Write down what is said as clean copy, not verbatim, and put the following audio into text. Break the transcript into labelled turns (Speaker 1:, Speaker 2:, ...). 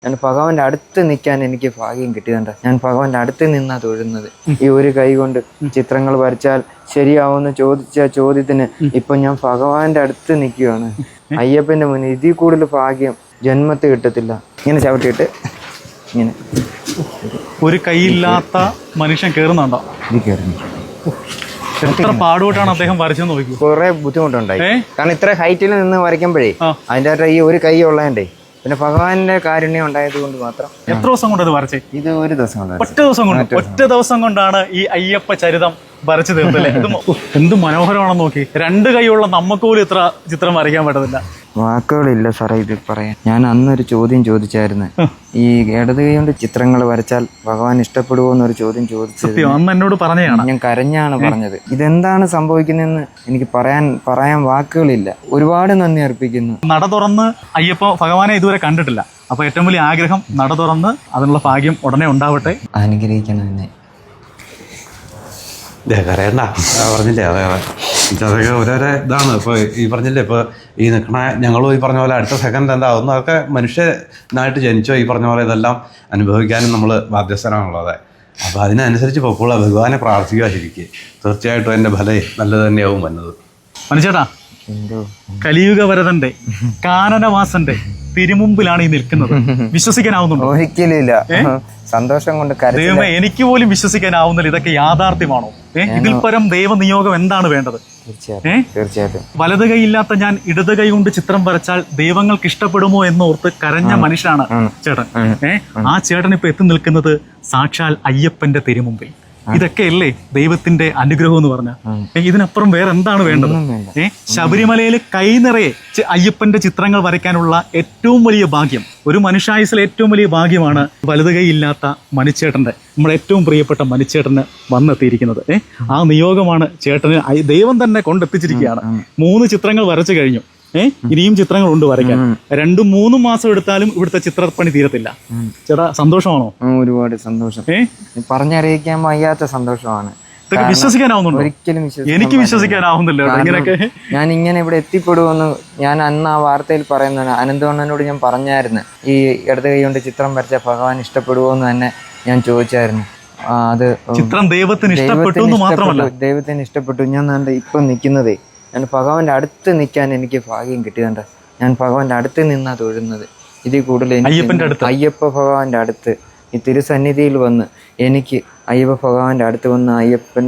Speaker 1: ഞാൻ ഭഗവാന്റെ അടുത്ത് നിൽക്കാൻ എനിക്ക് ഭാഗ്യം കിട്ടിയതുണ്ട്. ഞാൻ ഭഗവാന്റെ അടുത്ത് നിന്നാ തൊഴുന്നത്. ഈ ഒരു കൈ കൊണ്ട് ചിത്രങ്ങൾ വരച്ചാൽ ശരിയാവുമെന്ന് ചോദിച്ച ചോദ്യത്തിന് ഇപ്പൊ ഞാൻ ഭഗവാന്റെ അടുത്ത് നിൽക്കുകയാണ്. അയ്യപ്പന്റെ മുന്നിൽ ഇതിൽ കൂടുതൽ ഭാഗ്യം ജന്മത്തിൽ കിട്ടത്തില്ല. ഇങ്ങനെ ചവിട്ടിയിട്ട് ഇങ്ങനെ
Speaker 2: ഒരു കൈയില്ലാത്ത മനുഷ്യൻ കേറുന്നുണ്ടോ?
Speaker 1: ഇത് കയറുന്നു.
Speaker 2: എത്ര പാടുപെട്ടാണ് അദ്ദേഹം വരച്ചെന്ന് നോക്കി.
Speaker 1: കുറെ ബുദ്ധിമുട്ടുണ്ടായി. കാരണം ഇത്ര ഹൈറ്റിൽ നിന്ന് വരയ്ക്കുമ്പോഴേ അതിൻ്റെ ഈ ഒരു കൈ ഉള്ളതുകൊണ്ടേ, പിന്നെ ഭഗവാന്റെ കാരുണ്യം ഉണ്ടായത് കൊണ്ട് മാത്രം.
Speaker 2: എത്ര ദിവസം കൊണ്ട് അത് വരച്ചേ?
Speaker 1: ഇത് ഒരു ദിവസം കൊണ്ട്.
Speaker 2: ഒറ്റ ദിവസം കൊണ്ടാണ് ഈ അയ്യപ്പ ചരിതം വരച്ചു തീർത്തല്ലേ. എന്ത് മനോഹരമാണെന്ന് നോക്കി. രണ്ട് കൈയുള്ള നമുക്ക് പോലും ഇത്ര ചിത്രം വരയ്ക്കാൻ പറ്റത്തില്ല.
Speaker 1: വാക്കുകളില്ല സാറേ ഇത് പറയാൻ. ഞാൻ അന്നൊരു ചോദ്യം ചോദിച്ചായിരുന്നു, ഈ ഇടത് കൈ കൊണ്ട് ചിത്രങ്ങൾ വരച്ചാൽ ഭഗവാൻ ഇഷ്ടപ്പെടുവോ എന്നൊരു ചോദ്യം ചോദിച്ചത്.
Speaker 2: അന്ന് എന്നോട് പറഞ്ഞതാണ്.
Speaker 1: ഞാൻ കരഞ്ഞാണ് പറഞ്ഞത്. ഇതെന്താണ് സംഭവിക്കുന്നതെന്ന് എനിക്ക് പറയാൻ വാക്കുകളില്ല. ഒരുപാട് നന്ദി അർപ്പിക്കുന്നു.
Speaker 2: നട തുറന്ന് അയ്യപ്പ ഭഗവാനെ ഇതുവരെ കണ്ടിട്ടില്ല. അപ്പൊ ഏറ്റവും വലിയ ആഗ്രഹം നട തുറന്ന് അതിനുള്ള ഭാഗ്യം ഉടനെ ഉണ്ടാവട്ടെ.
Speaker 1: അനുഗ്രഹിക്കണം എന്നെ.
Speaker 3: കരയണ്ട, പറഞ്ഞില്ലേ, അതൊക്കെ ഓരോരോ ഇതാണ്. ഇപ്പോൾ ഈ പറഞ്ഞില്ലേ, ഇപ്പോൾ ഈ നിൽക്കണ ഞങ്ങളും ഈ പറഞ്ഞ പോലെ അടുത്ത സെക്കൻഡ് എന്താവുന്നു, അതൊക്കെ മനുഷ്യനായിട്ട് ജനിച്ചോ ഈ പറഞ്ഞ പോലെ ഇതെല്ലാം അനുഭവിക്കാനും നമ്മൾ ബാധ്യസ്ഥരാണുള്ളത്. അപ്പോൾ അതിനനുസരിച്ച് പൊക്കോളൂ, ഭഗവാനെ പ്രാർത്ഥിക്കുക. ശരിക്കും തീർച്ചയായിട്ടും എൻ്റെ ഫലം നല്ലത് തന്നെയാവും വന്നത്.
Speaker 2: മനുഷ്യേട്ടാ, കലിയുഗ വരദന്റെ കാനനവാസന്റെ തിരുമുമ്പിലാണ് ഈ നിൽക്കുന്നത്. വിശ്വസിക്കാനാവുന്നുണ്ടോ?
Speaker 1: ഒരിക്കലും ഇല്ല. സന്തോഷം കൊണ്ട്
Speaker 2: ദൈവമേ, എനിക്ക് പോലും വിശ്വസിക്കാനാവുന്നില്ല. ഇതൊക്കെ യാഥാർത്ഥ്യമാണോ? ഇതിൽ പരം ദൈവനിയോഗം എന്താണ് വേണ്ടത്?
Speaker 1: തീർച്ചയായിട്ടും.
Speaker 2: വലത് കൈ ഇല്ലാത്ത ഞാൻ ഇടത് കൈ കൊണ്ട് ചിത്രം വരച്ചാൽ ദൈവങ്ങൾക്ക് ഇഷ്ടപ്പെടുമോ എന്നോർത്ത് കരഞ്ഞ മനുഷ്യനാണ് ചേട്ടൻ. ആ ചേട്ടൻ ഇപ്പൊ എത്തി നിൽക്കുന്നത് സാക്ഷാൽ അയ്യപ്പന്റെ തിരുമുമ്പിൽ. ഇതൊക്കെയല്ലേ ദൈവത്തിന്റെ അനുഗ്രഹം എന്ന് പറഞ്ഞ. ഇതിനപ്പുറം വേറെ എന്താണ് വേണ്ടത്? ശബരിമലയിൽ കൈ നിറയെ അയ്യപ്പന്റെ ചിത്രങ്ങൾ വരയ്ക്കാനുള്ള ഏറ്റവും വലിയ ഭാഗ്യം, ഒരു മനുഷ്യായുസിലെ ഏറ്റവും വലിയ ഭാഗ്യമാണ് വലത് കൈ ഇല്ലാത്ത മണിച്ചേട്ടന്റെ, നമ്മുടെ ഏറ്റവും പ്രിയപ്പെട്ട മണിച്ചേട്ടന് വന്നെത്തിയിരിക്കുന്നത്. ആ നിയോഗമാണ് ചേട്ടന് ദൈവം തന്നെ കൊണ്ടെത്തിച്ചിരിക്കുകയാണ്. 3 ചിത്രങ്ങൾ വരച്ചു കഴിഞ്ഞു. ഇനിയും ചിത്രങ്ങളുണ്ട് വരയ്ക്കാൻ. 2-3 മാസം എടുത്താലും ഇവിടുത്തെ ചിത്രപ്പണി തീരത്തില്ല. ചേട്ടാ, സന്തോഷമാണോ?
Speaker 1: ഒരുപാട് സന്തോഷം. പറഞ്ഞറിയിക്കാൻ വയ്യാത്ത സന്തോഷമാണ്.
Speaker 2: വിശ്വസിക്കാനാവുന്നുണ്ടോ?
Speaker 1: ഒരിക്കലും
Speaker 2: എനിക്ക് വിശ്വസിക്കാനാവുന്നില്ല. ഇങ്ങനെയൊക്കെ
Speaker 1: ഞാൻ ഇങ്ങനെ ഇവിടെ എത്തിപ്പെടുമെന്ന് ഞാൻ അന്ന് ആ വാർത്തയിൽ പറയുന്നതാണ്. അനന്തവണ്ണനോട് ഞാൻ പറഞ്ഞായിരുന്നു, ഈ ഇടത് കൈ കൊണ്ട് ചിത്രം വരച്ച ഭഗവാൻ ഇഷ്ടപ്പെടുവോ എന്ന് തന്നെ ഞാൻ ചോദിച്ചായിരുന്നു. അത്
Speaker 2: ചിത്രം ദൈവത്തിന് ഇഷ്ടപ്പെട്ടു എന്ന് മാത്രമല്ല,
Speaker 1: ദൈവത്തിന് ഇഷ്ടപ്പെട്ടു. ഞാൻ ഇപ്പം നിൽക്കുന്നതേ, ഞാൻ ഭഗവാന്റെ അടുത്ത് നിൽക്കാൻ എനിക്ക് ഭാഗ്യം കിട്ടിയതുണ്ട്. ഞാൻ ഭഗവാന്റെ അടുത്ത് നിന്നാ തൊഴുന്നത്. ഇതിൽ കൂടുതൽ അയ്യപ്പ ഭഗവാന്റെ അടുത്ത് ഈ തിരുസന്നിധിയിൽ വന്ന് എനിക്ക് അയ്യപ്പ ഭഗവാന്റെ അടുത്ത് വന്ന് അയ്യപ്പൻ